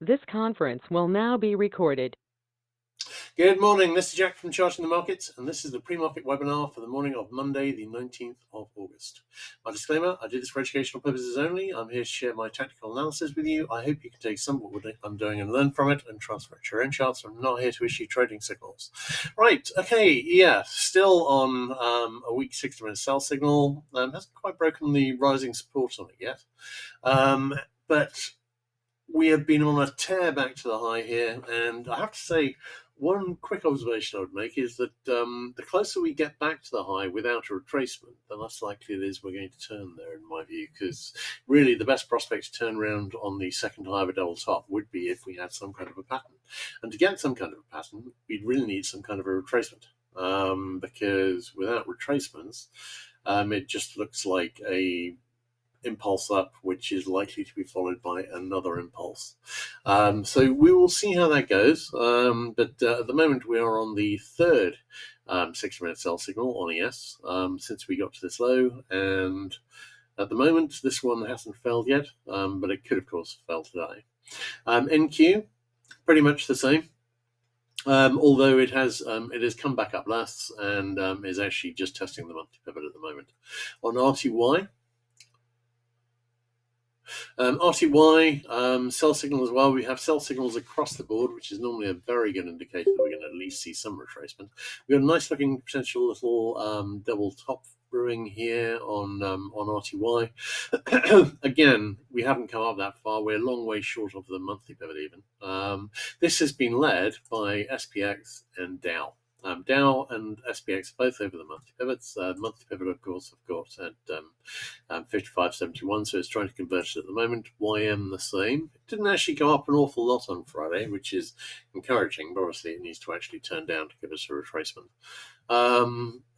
This conference will now be recorded. Good morning, this is Jack from Charting the Markets, and this is the pre-market webinar for the morning of Monday, the 19th of August. My disclaimer, I do this for educational purposes only. I'm here to share my tactical analysis with you. I hope you can take some of what I'm doing and learn from it and transfer it to your own charts. I'm not here to issue trading signals. Right, okay, yeah, still on a weak 60-minute sell signal. Hasn't quite broken the rising support on it yet. But we have been on a tear back to the high here, and I have to say, one quick observation I would make is that the closer we get back to the high without a retracement, the less likely it is we're going to turn there, in my view, because really the best prospect to turn around on the second high of a double top would be if we had some kind of a pattern. And to get some kind of a pattern, we'd really need some kind of a retracement, because without retracements, it just looks like a impulse up, which is likely to be followed by another impulse. So we will see how that goes. But at the moment, we are on the third 60-minute sell signal on ES since we got to this low. And at the moment, this one hasn't failed yet, but it could, of course, fail today. NQ, pretty much the same. Although it has come back up less and is actually just testing the monthly pivot at the moment. On RTY, RTY, sell signal as well. We have sell signals across the board, which is normally a very good indicator that we're going to at least see some retracement. We've got a nice looking potential little double top brewing here on RTY. Again, we haven't come up that far. We're a long way short of the monthly pivot even. This has been led by SPX and Dow. Dow and SPX are both over the monthly pivots. Monthly pivot, of course, I've got at 55.71, so it's trying to convert it at the moment. YM the same. It didn't actually go up an awful lot on Friday, which is encouraging, but obviously it needs to actually turn down to give us a retracement.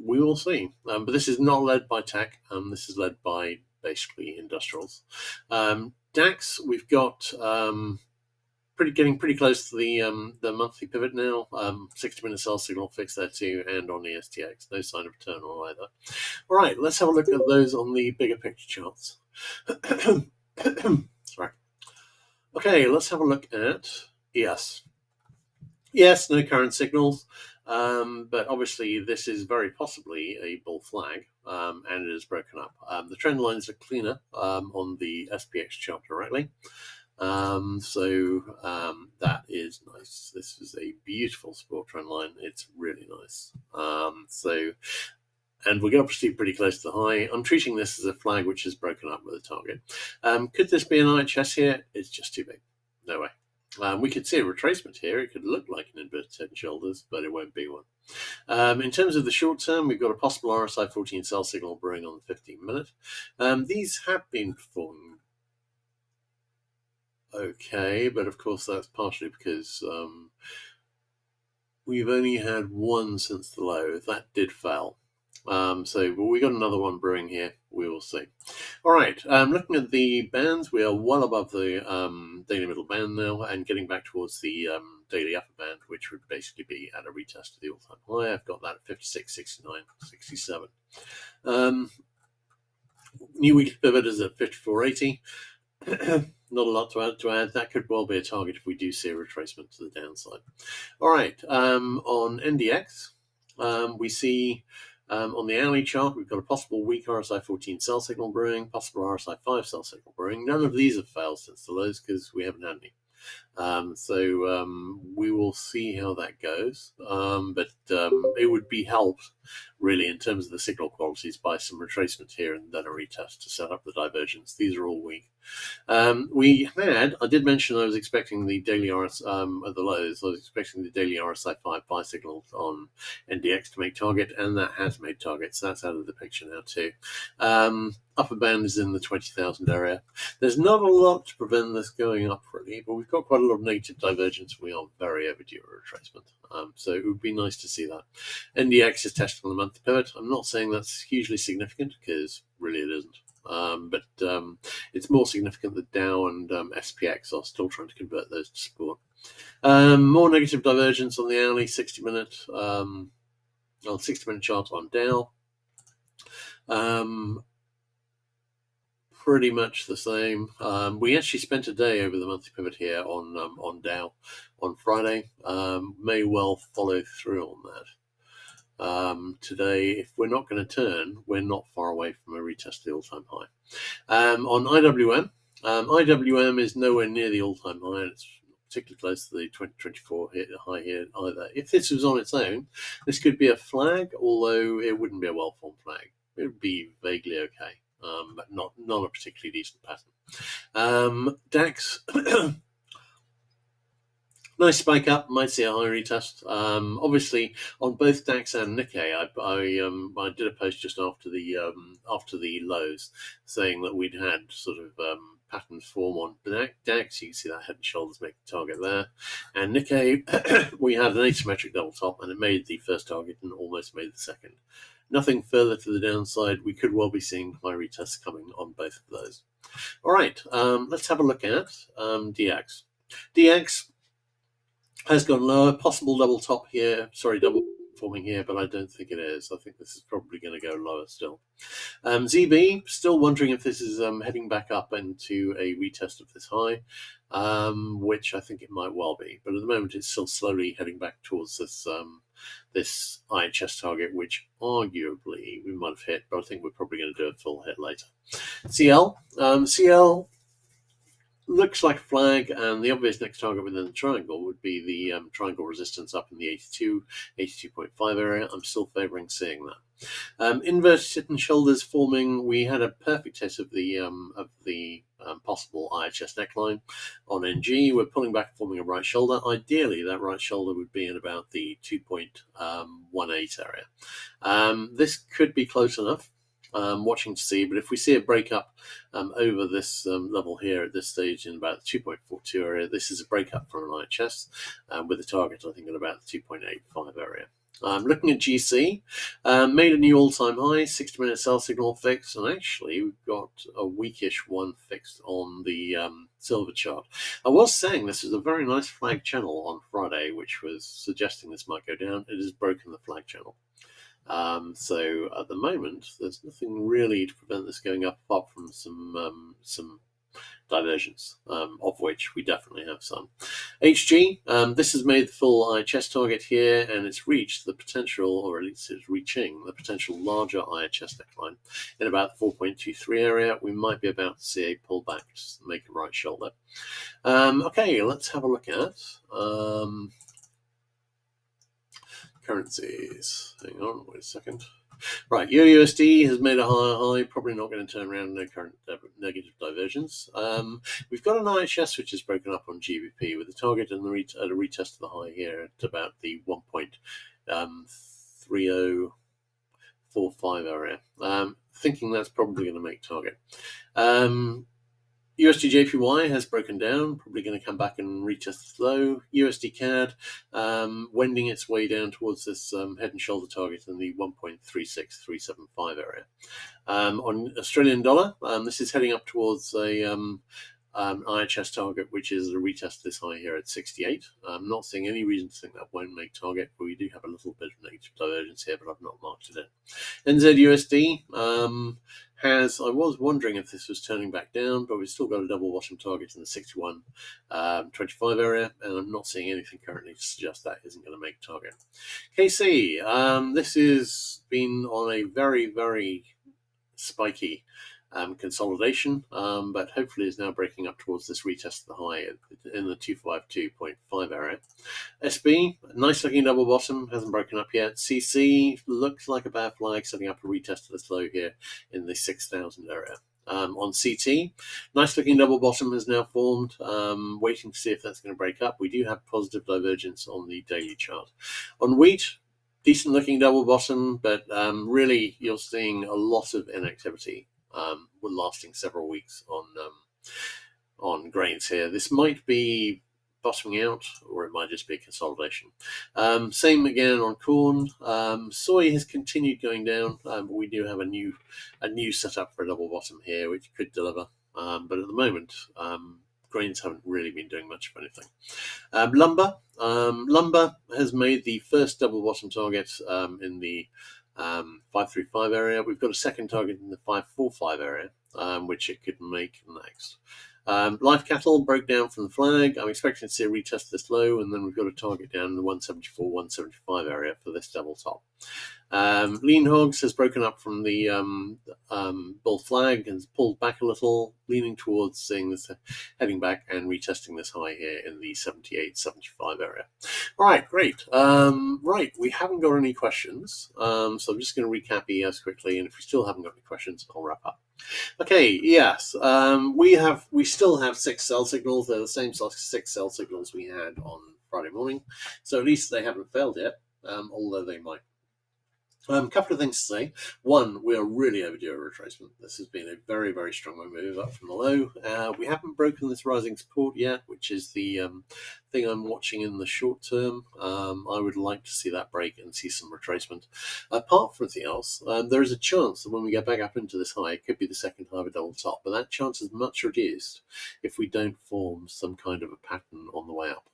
We will see. But this is not led by tech. This is led by basically industrials. DAX, we've got getting pretty close to the monthly pivot now. 60-minute sell signal fixed there too, and on the STX, no sign of turn on either. All right, let's have a look at those on the bigger picture charts. Sorry. Okay, let's have a look at ES. Yes, no current signals, but obviously this is very possibly a bull flag, and it is broken up. The trend lines are cleaner on the SPX chart directly. That is nice. This is a beautiful support trend line. It's really nice. And we're obviously pretty close to the high. I'm treating this as a flag which is broken up with a target. Could this be an IHS here? It's just too big. No way. We could see a retracement here. It could look like an inverted head and shoulders, but it won't be one. In terms of the short term, we've got a possible RSI 14 sell signal brewing on the 15-minute. These have been performing okay, but of course that's partially because we've only had one since the low. That did fail. But we got another one brewing here. We will see. All right. Looking at the bands, we are well above the daily middle band now and getting back towards the daily upper band, which would basically be at a retest of the all-time high. I've got that at 56, 69, 67. New weekly pivot is at 54.80. Not a lot to add. That could well be a target if we do see a retracement to the downside. All right. On NDX, we see on the hourly chart, we've got a possible weak RSI 14 sell signal brewing, possible RSI 5 sell signal brewing. None of these have failed since the lows because we haven't had any. We will see how that goes. But it would be helped, really, in terms of the signal qualities by some retracement here and then a retest to set up the divergence. These are all weak. I did mention I was expecting the daily RSI at the lows. I was expecting the daily RSI 5 buy signal on NDX to make target, and that has made target. So that's out of the picture now too. Upper band is in the 20,000 area. There's not a lot to prevent this going up, really, but we've got quite a lot of negative divergence. We are very overdue a retracement. So it would be nice to see that. NDX is tested on the monthly pivot. I'm not saying that's hugely significant because really it isn't. But it's more significant that Dow and SPX are still trying to convert those to support. More negative divergence on the hourly 60-minute 60-minute chart on Dow. pretty much the same. We actually spent a day over the monthly pivot here on Dow on Friday. May well follow through on that. Today, if we're not going to turn, we're not far away from a retest of the all-time high. On IWM, IWM is nowhere near the all-time high, and it's particularly close to the 2024 high here either. If this was on its own, this could be a flag, although it wouldn't be a well-formed flag. It would be vaguely okay, but not a particularly decent pattern. DAX, nice spike up, might see a high retest. Obviously, on both DAX and Nikkei, I did a post just after the lows, saying that we'd had sort of patterns form on DAX. You can see that head and shoulders make the target there, and Nikkei, we had an asymmetric double top, and it made the first target and almost made the second. Nothing further to the downside. We could well be seeing high retests coming on both of those. All right, let's have a look at DX. DX has gone lower, possible double top here, double forming here, but I don't think it is. I think this is probably going to go lower still. ZB, still wondering if this is heading back up into a retest of this high, which I think it might well be. But at the moment, it's still slowly heading back towards this this IHS target, which arguably we might have hit, but I think we're probably going to do a full hit later. CL, CL looks like a flag, and the obvious next target within the triangle would be the triangle resistance up in the 82.5 area. I'm still favoring seeing that. Inverted head and shoulders forming. We had a perfect test of the possible IHS neckline on NG. We're pulling back, forming a right shoulder. Ideally, that right shoulder would be in about the 2.18 area. This could be close enough. Watching to see, but if we see a breakup over this level here at this stage in about the 2.42 area, this is a breakup from an IHS with a target, I think, at about the 2.85 area. Looking at GC, made a new all-time high, 60-minute sell signal fixed, and actually we've got a weakish one fixed on the silver chart. I was saying this is a very nice flag channel on Friday, which was suggesting this might go down. It has broken the flag channel. So at the moment, there's nothing really to prevent this going up apart from some divergence, of which we definitely have some. HG, this has made the full IHS target here, and it's reached the potential, or at least it's reaching the potential larger IHS neckline in about the 4.23 area. We might be about to see a pullback to make a right shoulder. Okay, let's have a look at currencies. Hang on, wait a second. Right, USD has made a higher high, probably not going to turn around, no current negative divergence. We've got an IHS which is broken up on GBP with a target and a retest of the high here at about the 1.3045 area. Thinking that's probably going to make target. USD JPY has broken down, probably going to come back and retest the low. USD CAD wending its way down towards this head and shoulder target in the 1.36375 area. On Australian dollar, this is heading up towards a IHS target, which is a retest this high here at 68. I'm not seeing any reason to think that won't make target, but we do have a little bit of negative divergence here, but I've not marked it in. NZUSD I was wondering if this was turning back down, but we've still got a double bottom target in the 61.25 area, and I'm not seeing anything currently to suggest that isn't going to make target. KC, this has been on a very, very spiky consolidation, but hopefully is now breaking up towards this retest of the high in the 252.5 area. SB, nice looking double bottom, hasn't broken up yet. CC looks like a bad flag, setting up a retest of this low here in the 6,000 area. On CT, nice looking double bottom has now formed, waiting to see if that's going to break up. We do have positive divergence on the daily chart. On wheat, decent looking double bottom, but really you're seeing a lot of inactivity. We're lasting several weeks on grains here. This might be bottoming out, or it might just be a consolidation. Same again on corn. Soy has continued going down, but we do have a new setup for a double bottom here, which could deliver. But at the moment, grains haven't really been doing much of anything. Lumber has made the first double bottom target in the 535 area. We've got a second target in the 545 area. which it could make next. Live cattle broke down from the flag. I'm expecting to see a retest this low, and then we've got a target down in the 174, 175 area for this double top. Lean hogs has broken up from the bull flag and pulled back a little, leaning towards things, heading back and retesting this high here in the 78, 75 area. All right, great. Right, we haven't got any questions, so I'm just going to recap ES quickly, and if we still haven't got any questions, I'll wrap up. Okay, yes, we still have 6 sell signals. They're the same 6 sell signals we had on Friday morning, so at least they haven't failed yet, although they might. A couple of things to say. One, we are really overdue a retracement. This has been a very, very strong move up from the low. We haven't broken this rising support yet, which is the thing I'm watching in the short term. I would like to see that break and see some retracement. Apart from anything else, there is a chance that when we get back up into this high, it could be the second high of a double top, but that chance is much reduced if we don't form some kind of a pattern on the way up.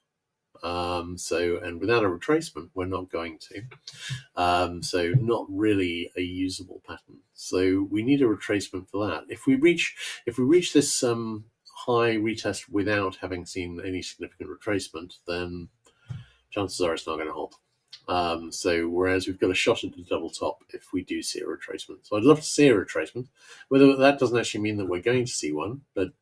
And without a retracement, we're not going to. So not really a usable pattern. So we need a retracement for that. If we reach this high retest without having seen any significant retracement, then chances are it's not going to hold. So whereas we've got a shot at the double top if we do see a retracement. So I'd love to see a retracement. Whether that doesn't actually mean that we're going to see one, but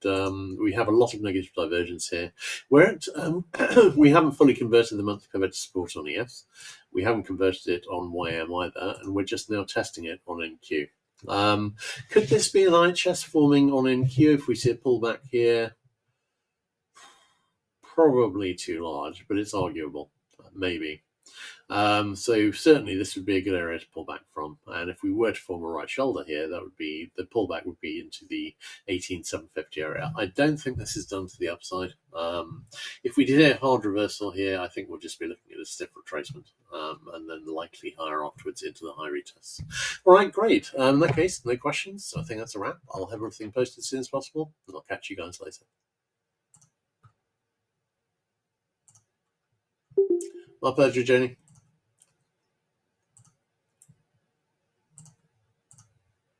we have a lot of negative divergence here. We haven't fully converted the monthly pivot to support on ES. We haven't converted it on YM either, and we're just now testing it on NQ. Could this be an IHS forming on NQ if we see a pullback here? Probably too large, but it's arguable. Maybe. So certainly this would be a good area to pull back from, and if we were to form a right shoulder here, that would be the pullback would be into the 18,750 area. I don't think this is done to the upside. If we did a hard reversal here, I think we'll just be looking at a stiff retracement, and then likely higher afterwards into the high retests. All right, great. In that case, no questions. So I think that's a wrap. I'll have everything posted as soon as possible, and I'll catch you guys later. My pleasure, Jenny.